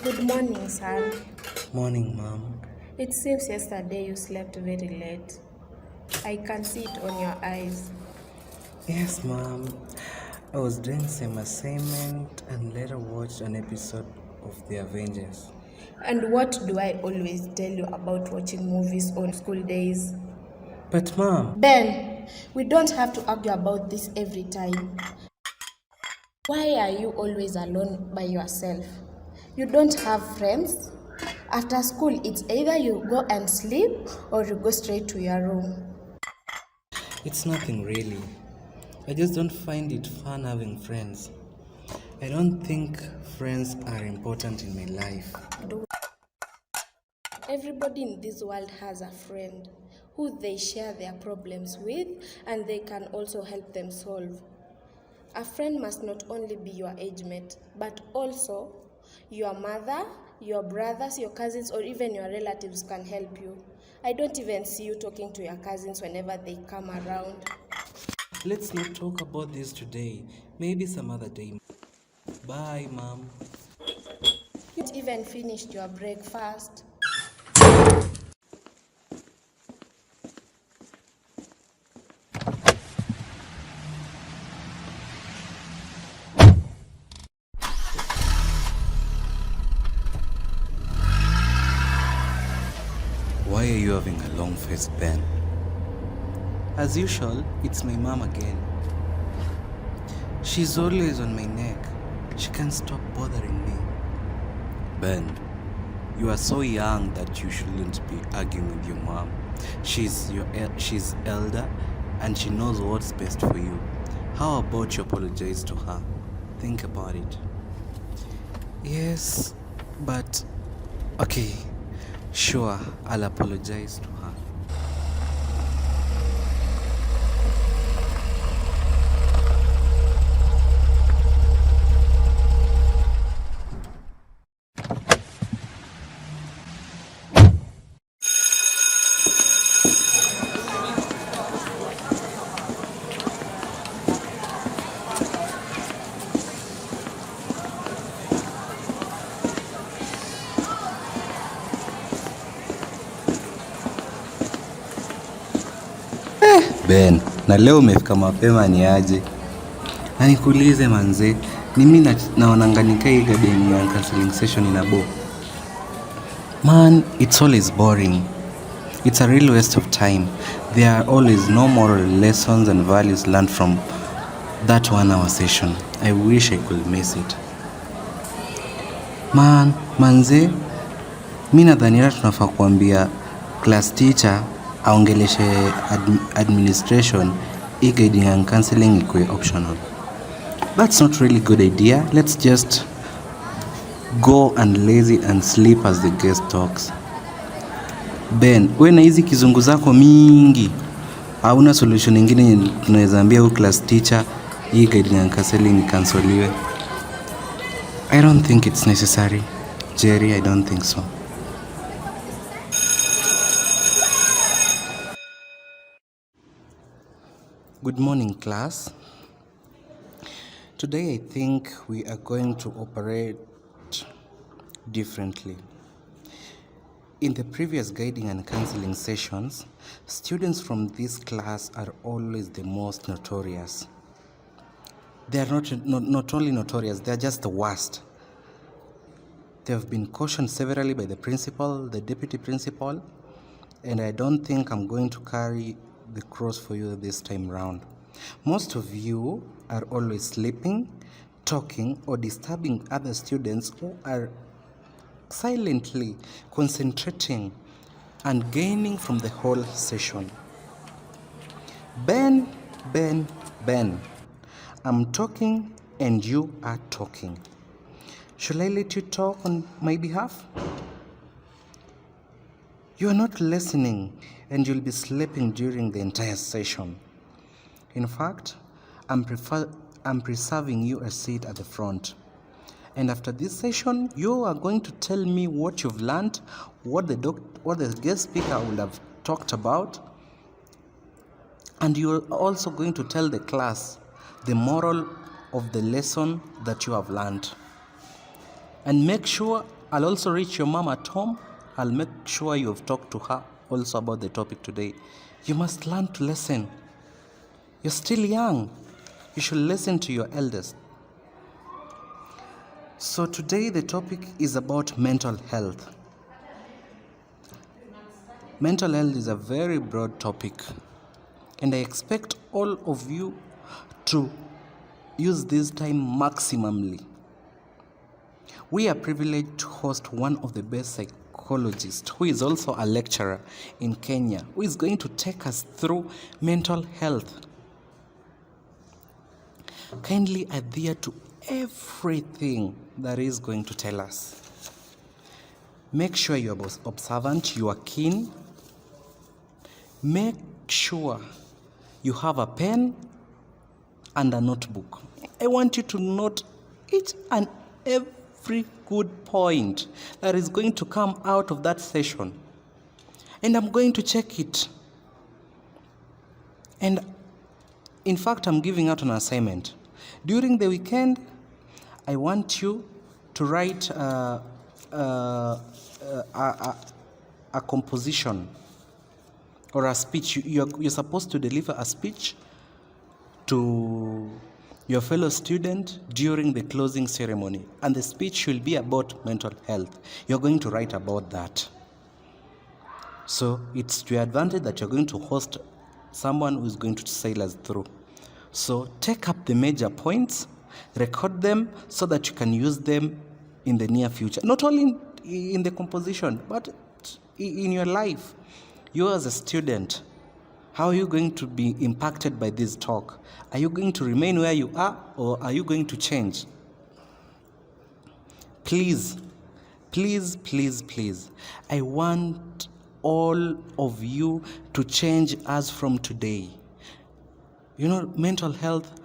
Good morning, son. Morning, Mom. It seems yesterday you slept very late. I can see it on your eyes. Yes, Mom. I was doing some assignment and later watched an episode of The Avengers. And what do I always tell you about watching movies on school days? But, Mom, Ben, we don't have to argue about this every time. Why are you always alone by yourself? You don't have friends? After school, it's either you go and sleep or you go straight to your room. it's nothing really. I just don't find it fun having friends. I don't think friends are important in my life. Everybody in this world has a friend who they share their problems with and they can also help them solve. A friend must not only be your age mate, but also your mother, your brothers, your cousins, or even your relatives can help you. I don't even see you talking to your cousins whenever they come around. Let's not talk about this today. Maybe some other day. Bye, Mom. You haven't even finished your breakfast. Why are you having a long face, Ben? As usual, it's my mom again. She's always on my neck. She can't stop bothering me. Ben, you are so young that you shouldn't be arguing with your mom. She's elder and she knows what's best for you. How about you apologize to her? Think about it. Yes, but okay. Sure, I'll apologize to her. Ben, na leo umefika mapema ni aje? Na nikuulize manze, ni mimi naonanga nikaa hii garden ya counseling session inabo. Man, it's always boring. It's a real waste of time. There are always no moral lessons and values learned from that 1 hour session. I wish I could miss it. Manze, mimi nadhani tunafaa kuambia class teacher aongeleshe administration hii guiding and counseling ikuwe optional. That's not really good idea. Let's just go and lazy and sleep as the guest talks. Ben, we na hizi kizungu zako mingi, hauna solution nyingine tunaweza ambia huyu class teacher hii guiding and counseling ikansoliwe? I don't think it's necessary. Jerry, I don't think so. Good morning, class. Today I think we are going to operate differently. In the previous guiding and counseling sessions, students from this class are always the most notorious. They are not only notorious, they are just the worst. They have been cautioned severally by the principal, the deputy principal, and I don't think I'm going to carry the cross for you this time round. Most of you are always sleeping, talking, or disturbing other students who are silently concentrating and gaining from the whole session. Ben, I'm talking and you are talking. Shall I let you talk on my behalf? You are not listening and you'll be sleeping during the entire session. In fact, I'm preserving you a seat at the front. And after this session, you are going to tell me what you've learned, what the guest speaker would have talked about, And you're also going to tell the class the moral of the lesson that you have learned. And make sure, I'll also reach your mom at home. I'll make sure you have talked to her also about the topic today. You must learn to listen. You're still young. You should listen to your elders. So today the topic is about mental health. Mental health is a very broad topic, and I expect all of you to use this time maximally. We are privileged to host one of the best psychologists who is also a lecturer in Kenya, who is going to take us through mental health. Kindly adhere to everything that is going to tell us. Make sure you are observant, you are keen. Make sure you have a pen and a notebook. I want you to note each and every good point that is going to come out of that session. And I'm going to check it. And in fact, I'm giving out an assignment. During the weekend, I want you to write a composition or a speech. You're supposed to deliver a speech to your fellow student during the closing ceremony, and the speech will be about mental health. You're going to write about that. So it's to your advantage that you're going to host someone who's going to sail us through. So take up the major points, record them so that you can use them in the near future. Not only in the composition, but in your life. You as a student, how are you going to be impacted by this talk? Are you going to remain where you are, or are you going to change? Please, please, please, please, I want all of you to change as from today. You know, mental health,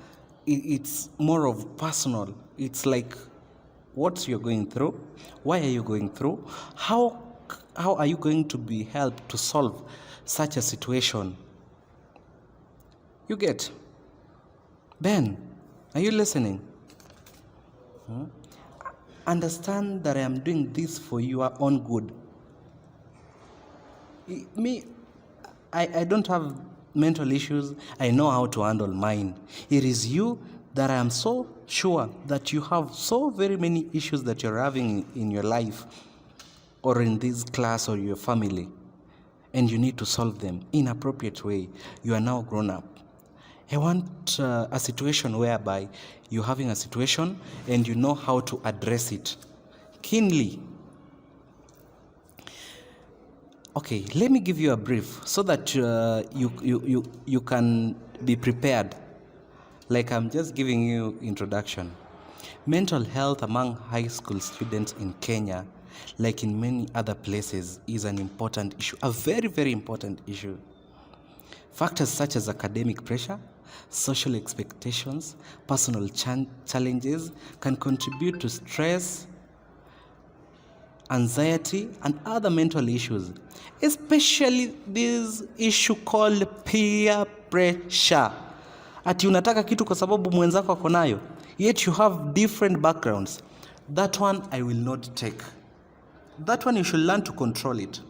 it's more of personal. It's like what you're going through, why are you going through, how are you going to be helped to solve such a situation? You get? Ben, are you listening? Understand that I am doing this for your own good. I don't have mental issues. I know how to handle mine. It is you that I am so sure that you have so very many issues that you're having in your life or in this class or your family, and you need to solve them in an appropriate way. You are now grown up. I want a situation whereby you're having a situation and you know how to address it keenly. Okay, let me give you a brief so that you can be prepared. Like I'm just giving you introduction. Mental health among high school students in Kenya, like in many other places, is an important issue, a very, very important issue. Factors such as academic pressure, social expectations, personal challenges can contribute to stress, anxiety, and other mental issues, especially this issue called peer pressure. Ati unataka kitu kwa sababu mwenzako ako nayo, yet you have different backgrounds. That one I will not take. That one you should learn to control it.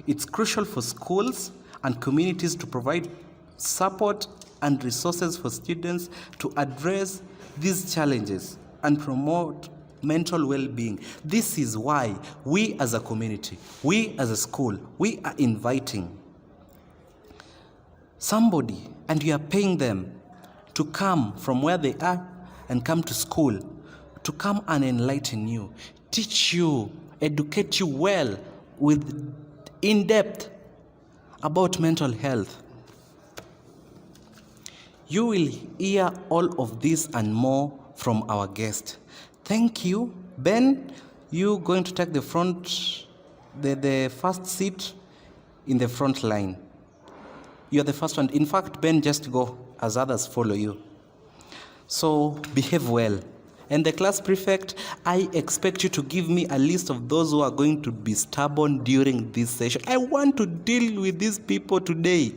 It's crucial for schools and communities to provide support and resources for students to address these challenges and promote mental well-being. This is why we as a community, we as a school, we are inviting somebody, and we are paying them to come from where they are and come to school, to come and enlighten you, teach you, educate you well with in-depth about mental health. You will hear all of this and more from our guest. Thank you. Ben, you going to take the first seat in the front line. You're the first one. In fact, Ben, just go as others follow you. So behave well. And the class prefect, I expect you to give me a list of those who are going to be stubborn during this session. I want to deal with these people today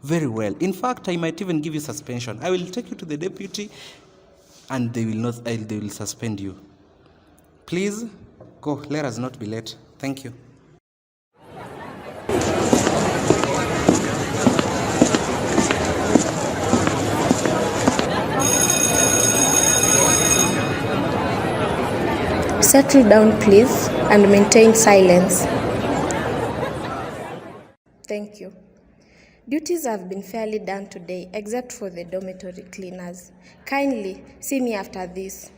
very well. In fact, I might even give you suspension. I will take you to the deputy and they will suspend you. Please go, let us not be late. Thank you. Settle down, please, and maintain silence. Thank you. Duties have been fairly done today, except for the dormitory cleaners. Kindly see me after this.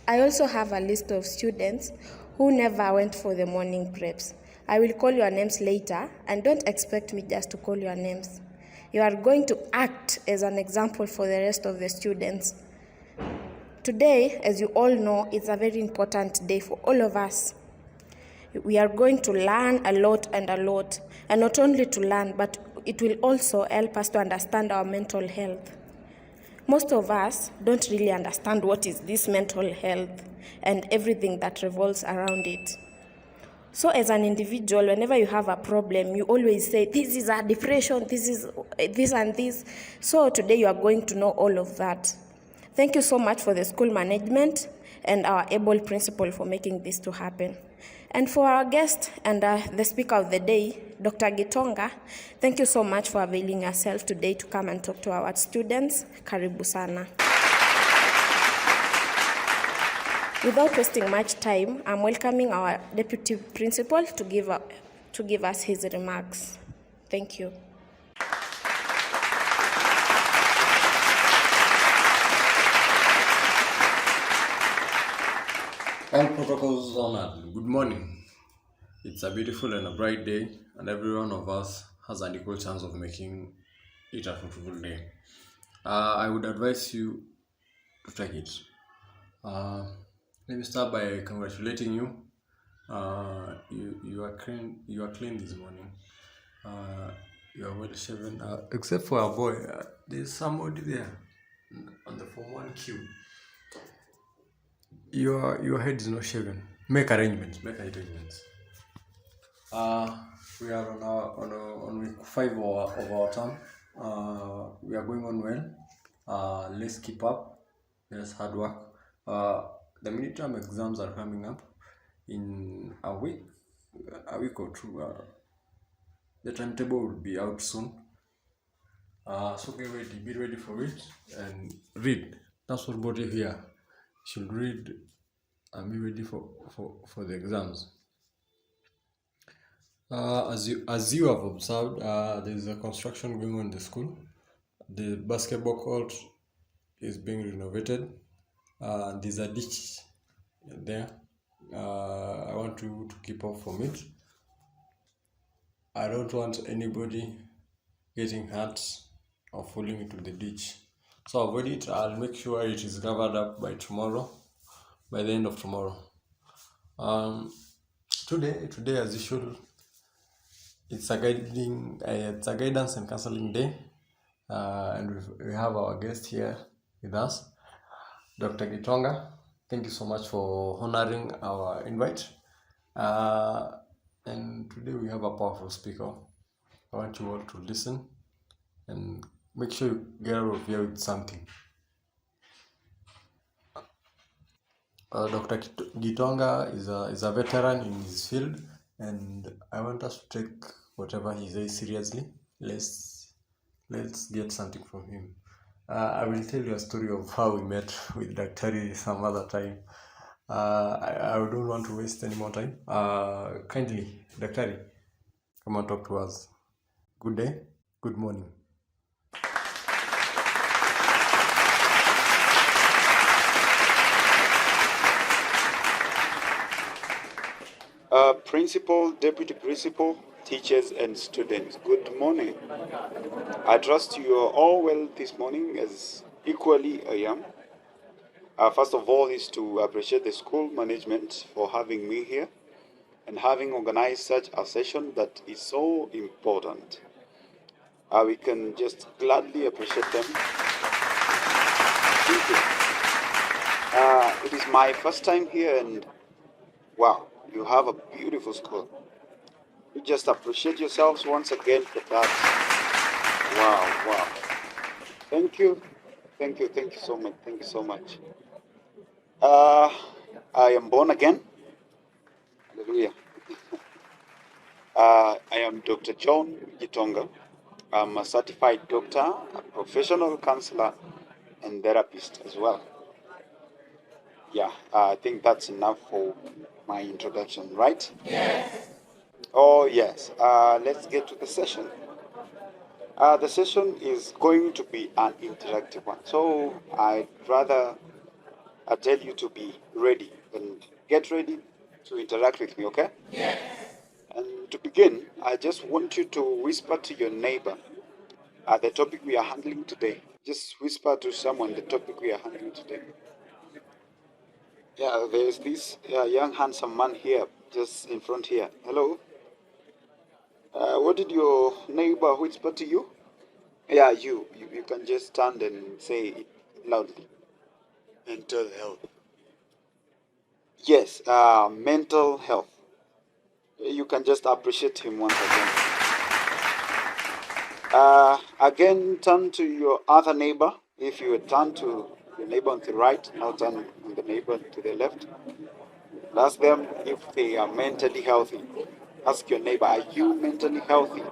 I also have a list of students who never went for the morning preps. I will call your names later, and don't expect me just to call your names. You are going to act as an example for the rest of the students. Today, as you all know, is a very important day for all of us. We are going to learn a lot, and not only to learn, but it will also help us to understand our mental health. Most of us don't really understand what is this mental health and everything that revolves around it. So as an individual, whenever you have a problem, you always say, this is a depression, this is this and this. So today you are going to know all of that. Thank you so much for the school management and our able principal for making this to happen. And for our guest and the speaker of the day, Dr. Gitonga, thank you so much for availing yourself today to come and talk to our students. Karibu sana. Without wasting much time, I'm welcoming our deputy principal to give us his remarks. Thank you. All protocols honored. Good morning. It's a beautiful and a bright day, and every one of us has an equal chance of making it a fruitful day. I would advise you to take it. Let me start by congratulating you. You are clean. You are clean this morning. You are well shaven. Except for a boy, there's somebody there on the Form 1 queue. Your head is not shaven. Make arrangements. We are on week 5 of our term. We are going on well. Let's keep up. Let's hard work. The midterm exams are coming up in a week or two. The timetable will be out soon. So get ready. Be ready for it and read. That's what brought you here. Should read and be ready for the exams. As you have observed, there is a construction going on in the school. The basketball court is being renovated. There's a ditch there. I want you to keep up from it. I don't want anybody getting hurt or falling into the ditch. So avoid it. I'll make sure it is covered up by the end of tomorrow. Today as usual, it's a guidance and counseling day, and we have our guest here with us, Dr. Gitonga. Thank you so much for honoring our invite. And today we have a powerful speaker. I want you all to listen and make sure you get out of here with something. Dr. Gitonga is a veteran in his field, and I want us to take whatever he says seriously. Let's get something from him. I will tell you a story of how we met with Daktari some other time. I don't want to waste any more time. Kindly, Daktari, come and talk to us. Good day, good morning. Principal, deputy principal, teachers and students, good morning. I trust you are all well this morning, as equally I am. First of all is to appreciate the school management for having me here and having organized such a session that is so important. We can just gladly appreciate them. Thank you. It is my first time here, and wow, you have a beautiful school. You just appreciate yourselves once again for that. Wow, wow. Thank you. Thank you. Thank you so much. Thank you so much. Uh, I am born again. Hallelujah. I am Dr. John Gitonga. I'm a certified doctor, a professional counselor, and therapist as well. Yeah, I think that's enough for my introduction, right? Oh, yes. Let's get to the session. The session is going to be an interactive one. So I'd rather tell you to be ready and get ready to interact with me, okay? And to begin, I just want you to whisper to your neighbor the topic we are handling today. Just whisper to someone the topic we are handling today. Yeah, there's this young handsome man here, just in front here. Hello. What did your neighbor whisper to you? Yeah, you can just stand and say it loudly. Mental health. Yes, mental health. You can just appreciate him once again. Again, turn to your other neighbor. If you turn to your neighbor on the right, now turn on the neighbor to the left. Ask them if they are mentally healthy. Ask your neighbor, are you mentally healthy?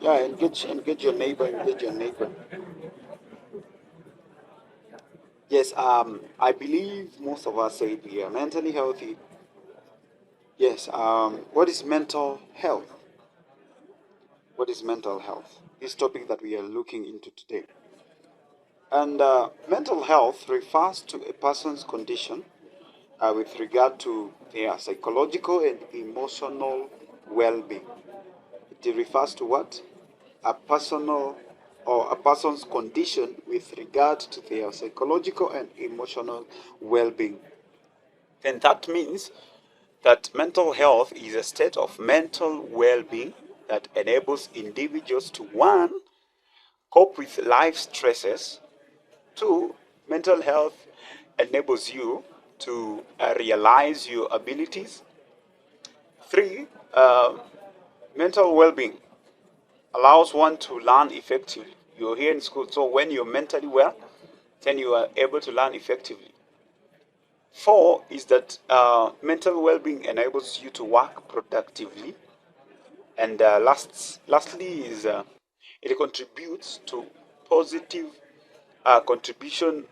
Yeah, engage your neighbor, engage your neighbor. Yes, I believe most of us say we are mentally healthy. Yes, what is mental health? What is mental health? This topic that we are looking into today. And mental health refers to a person's condition with regard to their psychological and emotional well-being. It refers to what? A personal or a person's condition with regard to their psychological and emotional well-being. And that means that mental health is a state of mental well-being that enables individuals to, one, cope with life stresses. Two, mental health enables you to realize your abilities. Three, mental well-being allows one to learn effectively. You're here in school, so when you're mentally well, then you are able to learn effectively. Four is that mental well-being enables you to work productively. And lastly is it contributes to positive contribution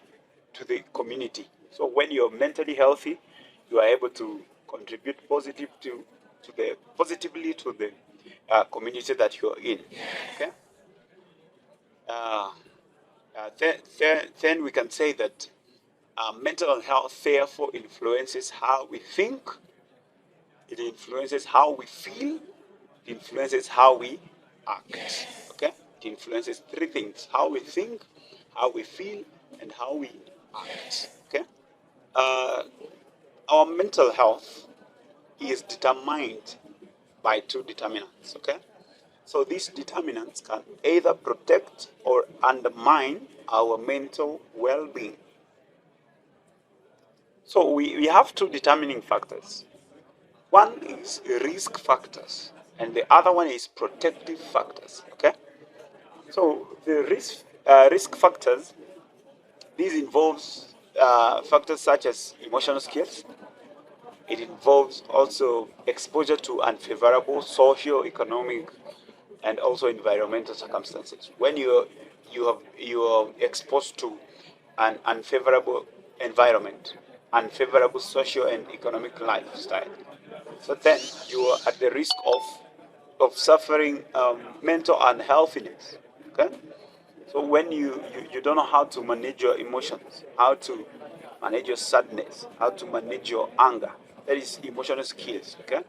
to the community. So when you're mentally healthy, you are able to contribute positively to the community that you're in. Okay. Uh, then we can say that mental health therefore influences how we think, it influences how we feel, it influences how we act. Okay? It influences three things: how we think, how we feel, and how we act. Okay? Uh, our mental health is determined by two determinants. Okay? So these determinants can either protect or undermine our mental well-being. So we have two determining factors. One is risk factors, and the other one is protective factors. Okay, so the risk factors, these involves factors such as emotional skills. It involves also exposure to unfavorable socio-economic and also environmental circumstances. When you are exposed to an unfavorable environment, unfavorable social and economic lifestyle, so then you are at the risk of suffering mental unhealthiness. Okay, so when you don't know how to manage your emotions, how to manage your sadness, how to manage your anger, that is emotional skills. Okay,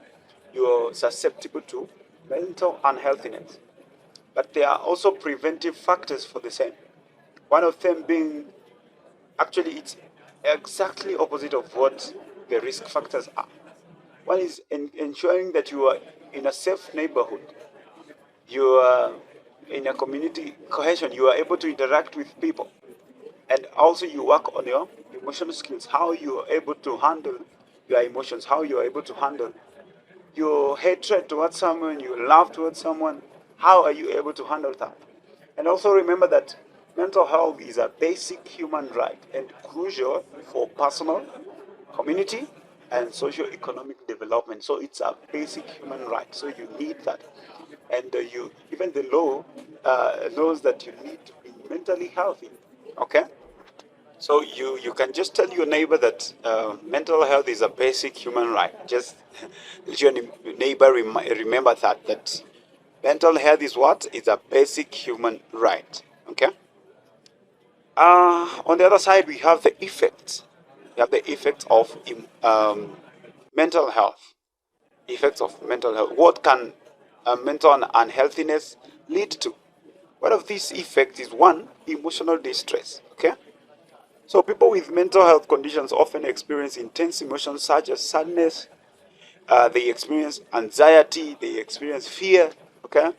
you are susceptible to mental unhealthiness. But there are also preventive factors for the same. One of them being, actually, it's exactly opposite of what the risk factors are. One is ensuring that you are in a safe neighborhood. You are in a community cohesion. You are able to interact with people. And also you work on your emotional skills, how you are able to handle your emotions, how you are able to handle your hatred towards someone, your love towards someone, How are you able to handle that? And also remember that mental health is a basic human right and crucial for personal, community, and socio-economic development. So it's a basic human right. So you need that, and you even the law knows that you need to be mentally healthy. Okay. So you can just tell your neighbor that mental health is a basic human right. Just let your neighbor remember that mental health is what? Is a basic human right. Okay. On the other side, we have the effects. We have the effects of mental health. Effects of mental health. What can mental unhealthiness lead to? One of these effects is one, emotional distress. Okay. So people with mental health conditions often experience intense emotions such as sadness, they experience anxiety, they experience fear, okay?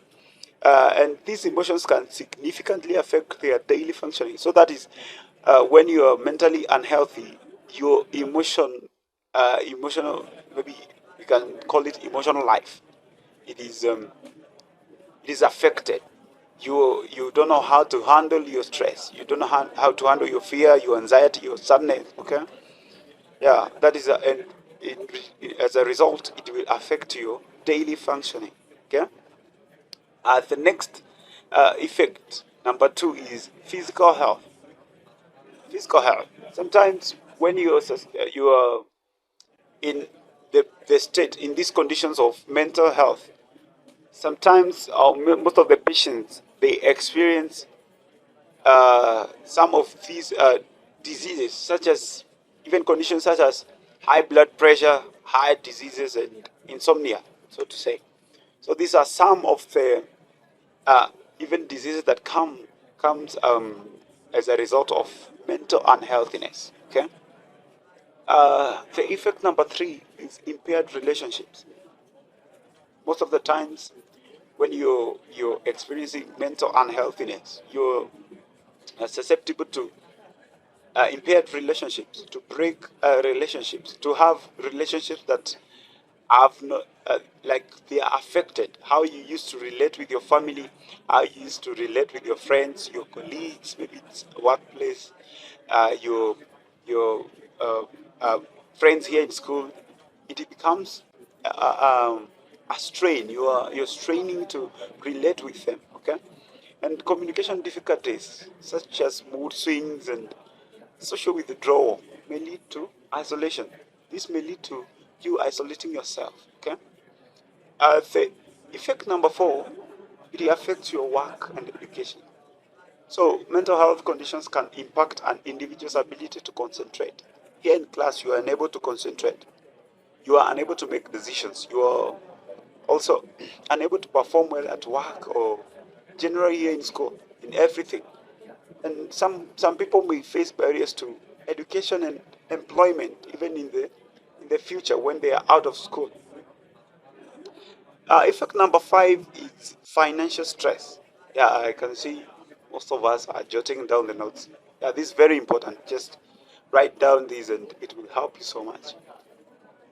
And these emotions can significantly affect their daily functioning. So that is when you are mentally unhealthy, your emotional, maybe you can call it emotional life. It is it is affected. You don't know how to handle your stress. You don't know how to handle your fear, your anxiety, your sadness. Okay, yeah, that is and as a result, it will affect your daily functioning. Okay, the next effect number two is physical health. Physical health. Sometimes when you are in the state in these conditions of mental health, sometimes most of the patients they experience some of these diseases, such as even conditions such as high blood pressure, heart diseases, and insomnia, so to say. So these are some of the even diseases that comes as a result of mental unhealthiness. Okay. The effect number three is impaired relationships. Most of the times, when you're experiencing mental unhealthiness, you're susceptible to impaired relationships, to break relationships, to have relationships that have no, like they are affected. How you used to relate with your family, how you used to relate with your friends, your colleagues, maybe it's workplace, your uh, uh, friends here in school. It becomes a strain. You're straining to relate with them. Okay, and communication difficulties such as mood swings and social withdrawal may lead to isolation. This may lead to you isolating yourself. Okay. The effect number four, it affects your work and education. So mental health conditions can impact an individual's ability to concentrate. Here in class, you are unable to concentrate. You are unable to make decisions. You are also unable to perform well at work or generally here in school, in everything. And some people may face barriers to education and employment even in the future when they are out of school. Effect number five is financial stress. Yeah, I can see most of us are jotting down the notes. Yeah, this is very important. Just write down these and it will help you so much.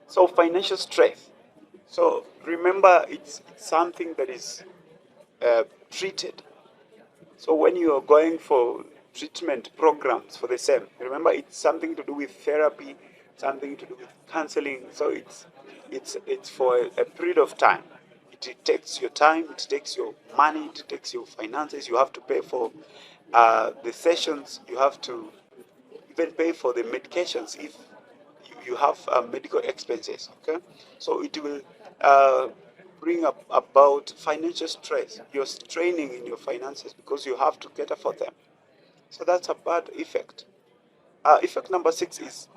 So financial stress. So remember, it's something that is treated. So when you are going for treatment programs for the same, remember it's something to do with therapy, something to do with counseling. So it's for a period of time. It takes your time, it takes your money, it takes your finances. You have to pay for the sessions. You have to even pay for the medications if you have medical expenses. Okay, so it will uh, bring up about financial stress. You're straining in your finances because you have to cater for them. So that's a bad effect. Effect number six is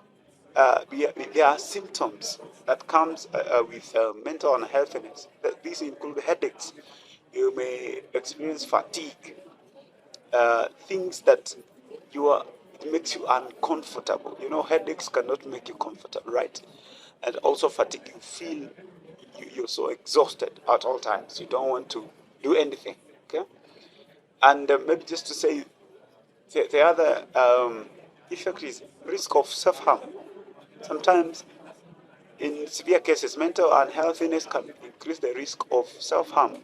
there are symptoms that comes with mental unhealthiness. These include headaches. You may experience fatigue, things that you are it makes you uncomfortable. You know, headaches cannot make you comfortable, right? And also fatigue. You feel you're so exhausted at all times. You don't want to do anything. Okay, and maybe just to say the other effect is risk of self-harm. Sometimes in severe cases, mental unhealthiness can increase the risk of self-harm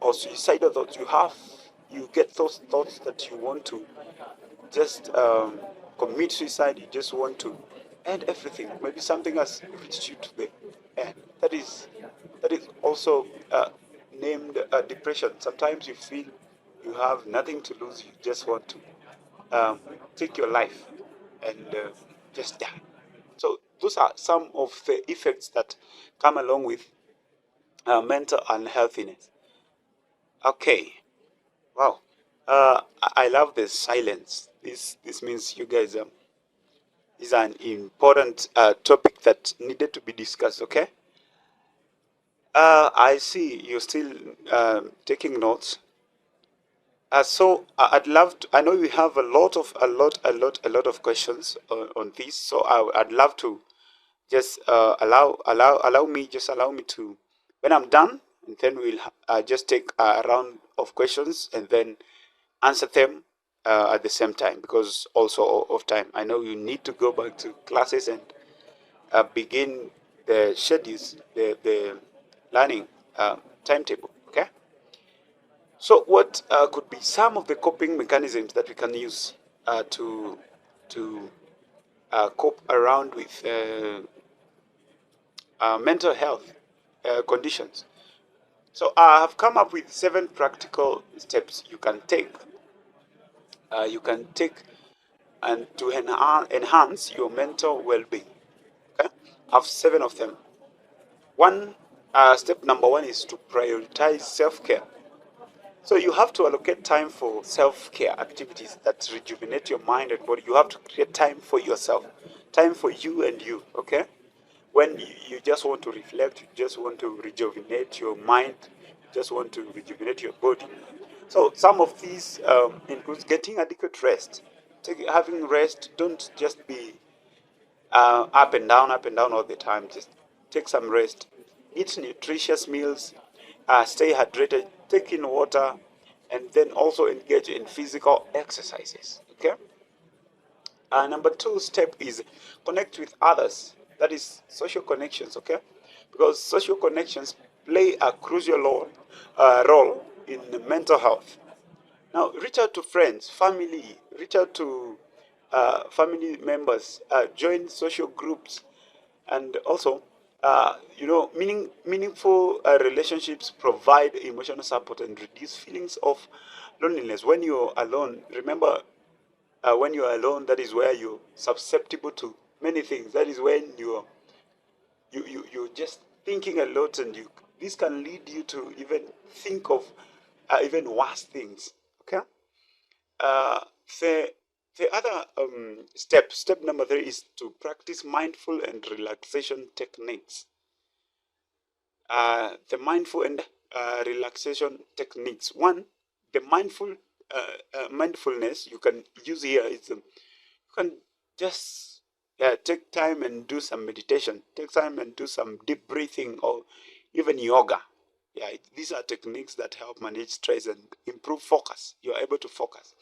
or suicidal thoughts, you get those thoughts that you want to just commit suicide, you just want to end everything. Maybe something has reached you to the end. That is also named depression. Sometimes you feel you have nothing to lose, you just want to take your life and just die. So those are some of the effects that come along with mental unhealthiness. Okay, wow. I love the silence. This means you guys is an important topic that needed to be discussed. Okay. I see you're still taking notes. So I'd love to. I know we have a lot of questions on this. So I'd love to just allow me to, when I'm done, and then we'll just take a round of questions and then answer them at the same time, because also of time. I know you need to go back to classes and begin the schedules, the learning timetable. Okay. So, what could be some of the coping mechanisms that we can use to cope around with mental health conditions? So, I have come up with 7 practical steps you can take. And to enhance your mental well-being. Okay, I have 7 of them. Step number 1 is to prioritize self-care. So you have to allocate time for self-care activities that rejuvenate your mind and body. You have to create time for yourself, time for you and you, okay? When you just want to reflect, you just want to rejuvenate your mind, you just want to rejuvenate your body. So some of these includes getting adequate rest. Having rest, don't just be up and down all the time. Just take some rest. Eat nutritious meals. Stay hydrated. Take in water, and then also engage in physical exercises. Okay. Number 2 step is connect with others. That is social connections. Okay, because social connections play a crucial role in mental health. Now, reach out to friends, family, reach out to family members, join social groups, and also, meaningful relationships provide emotional support and reduce feelings of loneliness. When you're alone, remember, when you're alone, that is where you're susceptible to many things. That is when you're just thinking a lot, and this can lead you to even think of even worse things. Okay. Uh, the the other step number 3 is to practice mindful and relaxation techniques. The mindful and relaxation techniques. One, the mindfulness you can use here is you can just take time and do some meditation. Take time and do some deep breathing or even yoga. Yeah, these are techniques that help manage stress and improve focus. You are able to focus.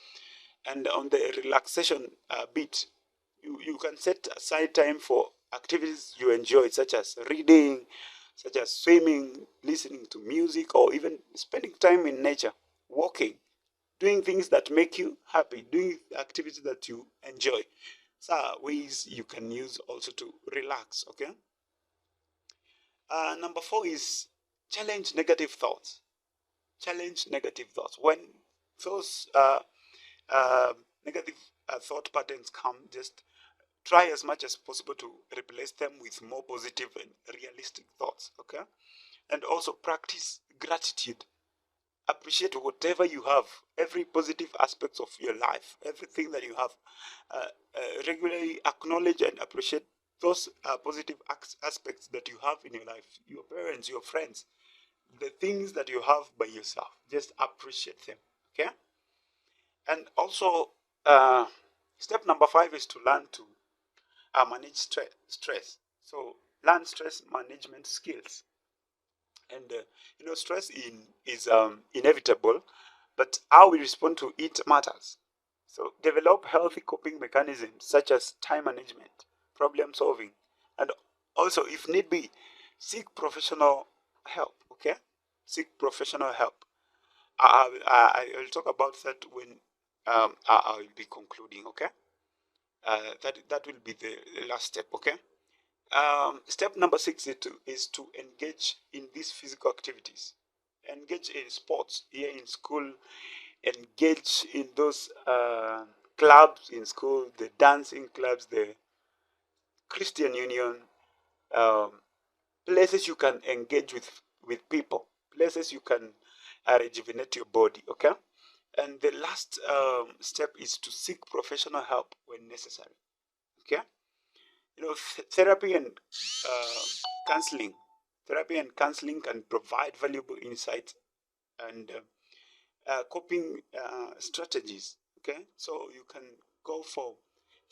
And on the relaxation bit, you can set aside time for activities you enjoy, such as reading, such as swimming, listening to music, or even spending time in nature, walking, doing things that make you happy, doing activities that you enjoy. So ways you can use also to relax. Okay. Number 4 is challenge negative thoughts. Challenge negative thoughts. When those uh, negative thought patterns come, just try as much as possible to replace them with more positive and realistic thoughts. Okay. And also practice gratitude. Appreciate whatever you have, every positive aspects of your life, everything that you have. Regularly acknowledge and appreciate those positive aspects that you have in your life, your parents, your friends, the things that you have by yourself. Just appreciate them. Okay. And also, step number 5 is to learn to manage stress. So learn stress management skills. And stress is inevitable, but how we respond to it matters. So develop healthy coping mechanisms such as time management, problem solving, and also, if need be, seek professional help. Okay, seek professional help. I'll talk about that when I will be concluding. Okay, that will be the last step. Okay. Step number 6 is to engage in these physical activities. Engage in sports here in school. Engage in those clubs in school, the dancing clubs, the Christian Union, um, places you can engage with people, places you can rejuvenate your body. Okay. And the last step is to seek professional help when necessary. Okay. Therapy and counseling. Therapy and counseling can provide valuable insight and coping strategies. Okay, so you can go for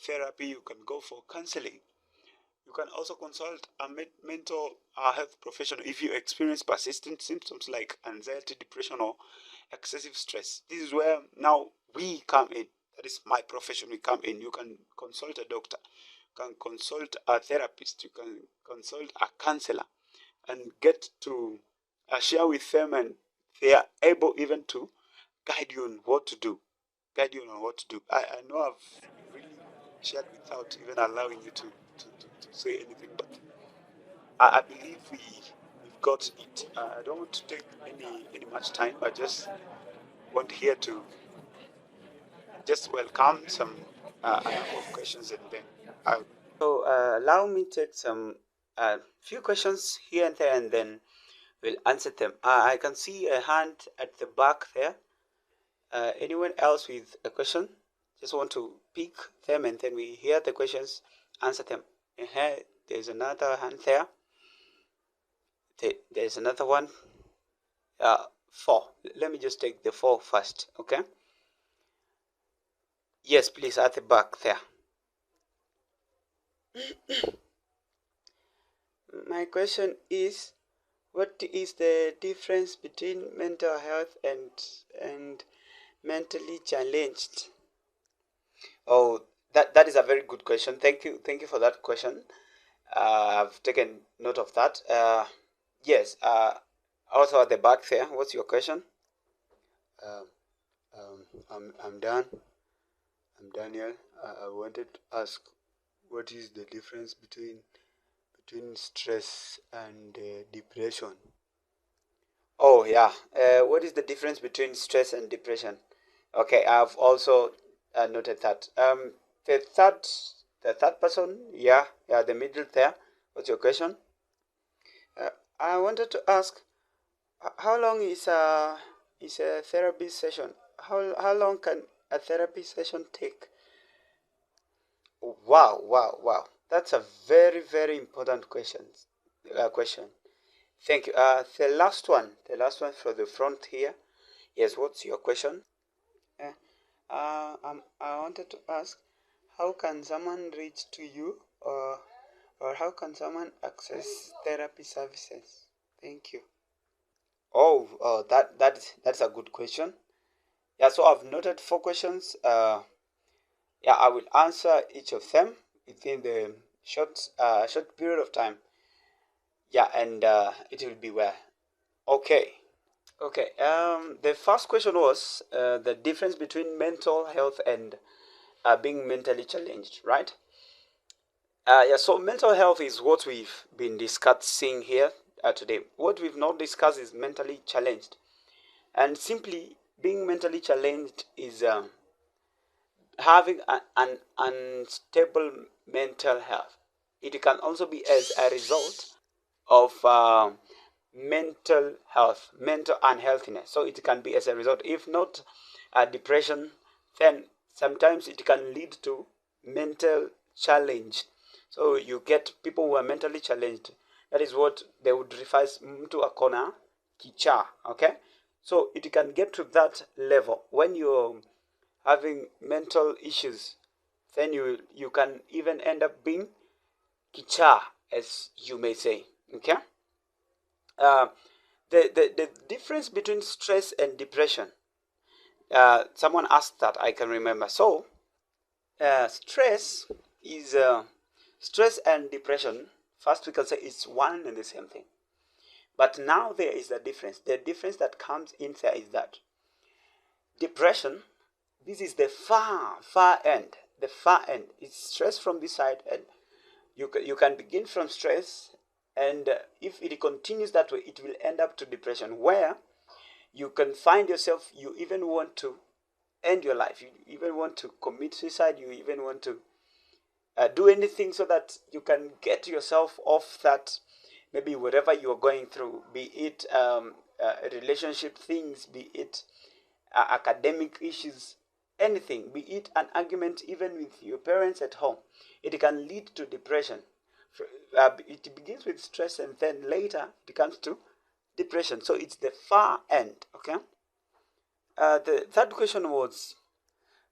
therapy, you can go for counseling. You can also consult a mental health professional if you experience persistent symptoms like anxiety, depression, or excessive stress. This is where now we come in. That is my profession. We come in. You can consult a doctor, you can consult a therapist, you can consult a counselor, and get to share with them, and they are able even to guide you on what to do. Guide you on what to do. I know I've really shared without even allowing you to say anything, but I believe we've got it. I don't want to take any much time. I just want here to just welcome some a number of questions, and then so allow me to take some few questions here and there, and then we'll answer them. I can see a hand at the back there. Anyone else with a question? Just want to pick them, and then we hear the questions, answer them. There's another hand there. There's another one. 4. Let me just take the 4 first, okay? Yes, please, at the back there. My question is, what is the difference between mental health and mentally challenged? Oh, that is a very good question. Thank you for that question. I've taken note of that. Yes. Also at the back there, what's your question? I'm Dan. I'm Daniel. I wanted to ask, what is the difference between stress and depression? Oh yeah. What is the difference between stress and depression? Okay, I've also noted that. The third person, yeah, the middle there. What's your question? I wanted to ask, how long is a therapy session? How long can a therapy session take? Wow. That's a very, very important question. Thank you. The last one from the front here. Yes, what's your question? I wanted to ask, how can someone reach to you, or how can someone access therapy services? Thank you. Oh, that's a good question. Yeah, so I've noted 4 questions. Yeah, I will answer each of them within the short period of time. Yeah, and it will be well. Okay. The first question was the difference between mental health and being mentally challenged, right? Yeah, so mental health is what we've been discussing here today. What we've not discussed is mentally challenged. And simply, being mentally challenged is having an unstable mental health. It can also be as a result of mental health, mental unhealthiness. So it can be as a result. If not depression, then sometimes it can lead to mental challenge. So you get people who are mentally challenged. That is what they would refer to a corner kicha. Okay, so it can get to that level when you're having mental issues. Then you can even end up being kicha, as you may say. Okay. The difference between stress and depression. Someone asked that, I can remember. So, stress is stress and depression. First, we can say it's one and the same thing. But now there is a difference. The difference that comes in there is that depression, this is the far end. The far end. It's stress from this side, and you can begin from stress, and if it continues that way, it will end up to depression, where you can find yourself, you even want to end your life, you even want to commit suicide, you even want to do anything so that you can get yourself off that, maybe whatever you're going through, be it relationship things, be it academic issues, anything, be it an argument even with your parents at home. It can lead to depression. It begins with stress, and then later it comes to depression. So it's the far end. Okay. The third question was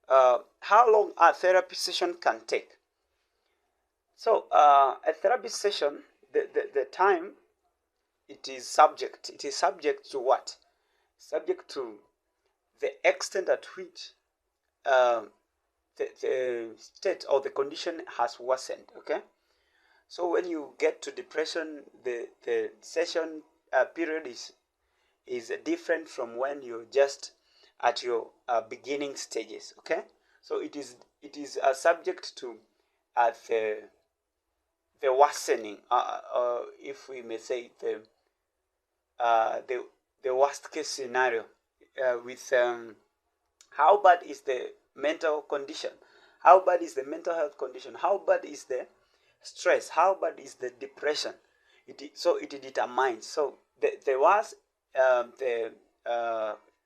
how long a therapy session can take. So a therapy session, the time, it is subject to what? Subject to the extent at which the state or the condition has worsened. Okay. So when you get to depression, the session period is different from when you're just at your beginning stages. Okay. So it is subject to the worsening, if we may say the worst case scenario, with how bad is the mental condition, how bad is the mental health condition, how bad is the stress, how bad is the depression. So it determines. So the worse the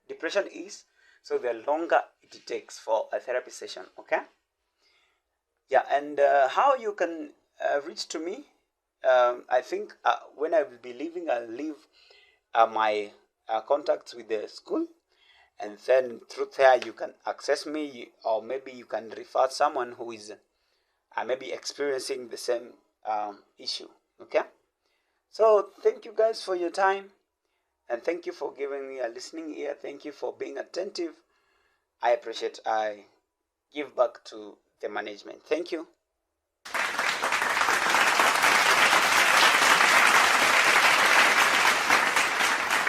depression is, so the longer it takes for a therapy session. Okay. Yeah. And how you can reach to me, I think when I will be leaving, I'll leave my contacts with the school, and then through there you can access me, or maybe you can refer someone who is maybe experiencing the same issue. Okay. So thank you guys for your time, and thank you for giving me a listening ear. Thank you for being attentive. I appreciate. I give back to the management. Thank you.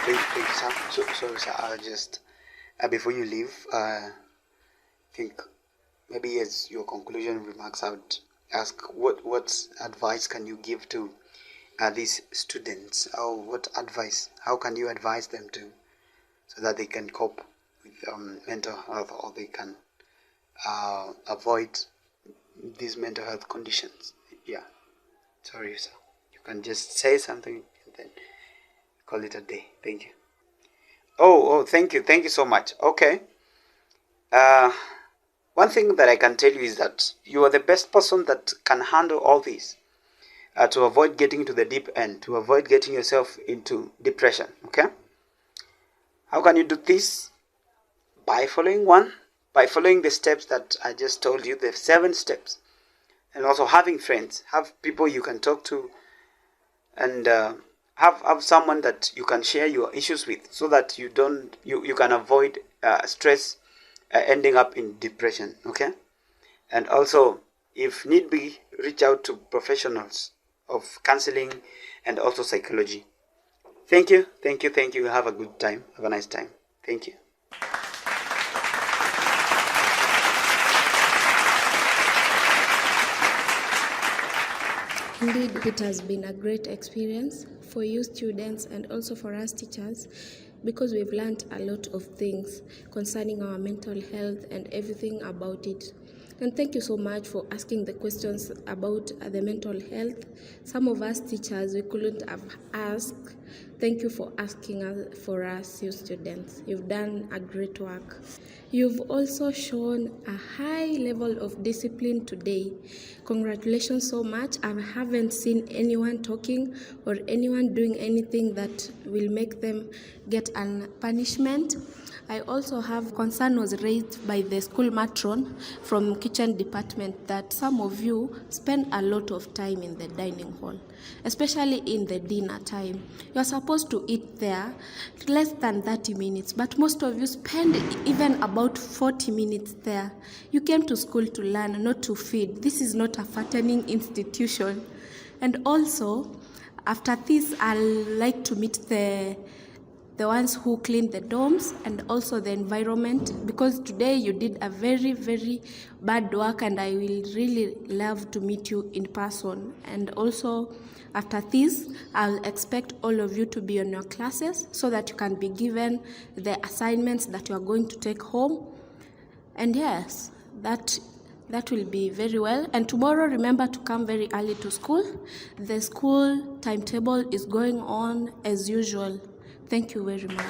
Thank you, sir. Sorry, sir. I'll just, before you leave, I think maybe as your conclusion remarks, I would ask what advice can you give to these students, or what advice, how can you advise them to, so that they can cope with mental health, or they can avoid these mental health conditions. Yeah. Sorry, sir. You can just say something and then call it a day. Thank you. Oh, thank you so much. Okay. One thing that I can tell you is that you are the best person that can handle all this, to avoid getting to the deep end, to avoid getting yourself into depression. Okay. How can you do this? By following the steps that I just told you, the 7 steps, and also having friends, have people you can talk to, and have someone that you can share your issues with, so that you can avoid stress ending up in depression. Okay. And also, if need be, reach out to professionals of counseling and also psychology. Thank you. Have a good time. Have a nice time. Thank you. Indeed, it has been a great experience for you students and also for us teachers, because we've learned a lot of things concerning our mental health and everything about it. And thank you so much for asking the questions about the mental health. Some of us teachers, we couldn't have asked. Thank you for asking for us, you students. You've done a great work. You've also shown a high level of discipline today. Congratulations so much. I haven't seen anyone talking or anyone doing anything that will make them get a punishment. I also have concern was raised by the school matron from kitchen department that some of you spend a lot of time in the dining hall, especially in the dinner time. You are supposed to eat there less than 30 minutes, but most of you spend even about 40 minutes there. You came to school to learn, not to feed. This is not a fattening institution. And also, after this, I'd like to meet the the ones who clean the dorms and also the environment, because today you did a very, very bad work, and I will really love to meet you in person. And also after this, I'll expect all of you to be on your classes so that you can be given the assignments that you are going to take home. And yes, that will be very well. And tomorrow, remember to come very early to school. The school timetable is going on as usual. Thank you very much.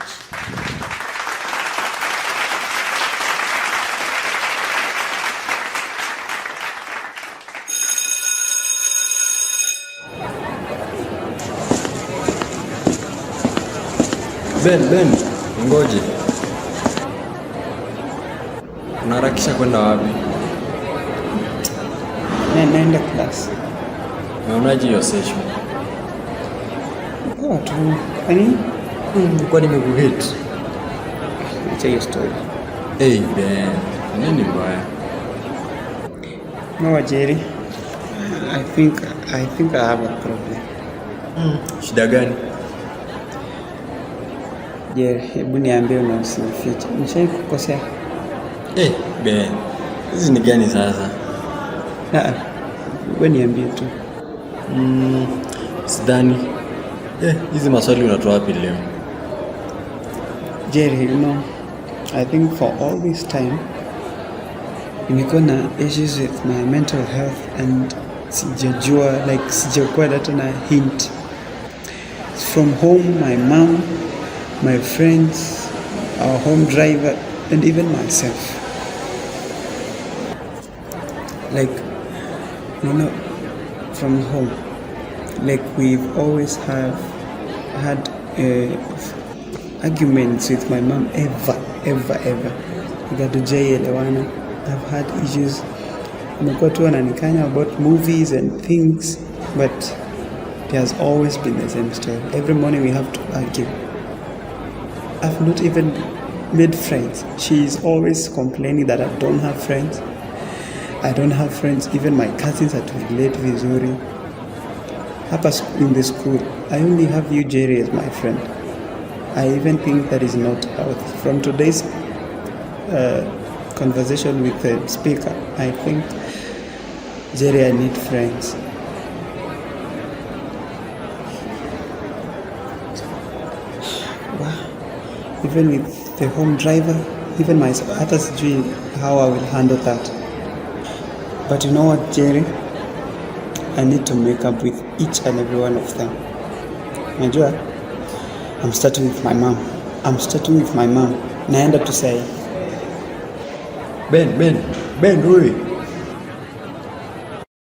Ben, ngoje. Unaharakisha kwenda wapi? Naenda class. Unaonaje hiyo session? Poa tu. Kwani? Kwa nimekuhit. Acha hiyo story. Hey Ben, nini mbaya? No, Jerry. I think I have a problem. Shida gani? Jerry, hebu niambie na usinifiche. Nishai kukosea? Ben. Hizi ni gani sasa? Wewe niambie tu. Sidhani. Hizi maswali unatoa wapi leo? Jerry, I think for all this time nimekuwa na issues with my mental health and sijakuwa hata na hint. From home, my mom, my friends, our home driver, and even myself. From home, we've always had arguments with my mom ever. Hatujaielewana. I've had issues. Amekuwa tu ananikanya about movies and things, but it has always been the same story. Every morning we have to argue. I've not even made friends. She's always complaining that I don't have friends. I don't have friends. Even my cousins relate vizuri. Hapa in the school, I only have you, Jerry, as my friend. I even think that is not healthy. From today's conversation with the speaker, I think, Jerry, I need friends. Wow. Even with the home driver, even myself, hata sijui how I will handle that. But you know what, Jerry? I need to make up with each and every one of them. Najua, I'm starting with my mom. Naenda to say, Ben,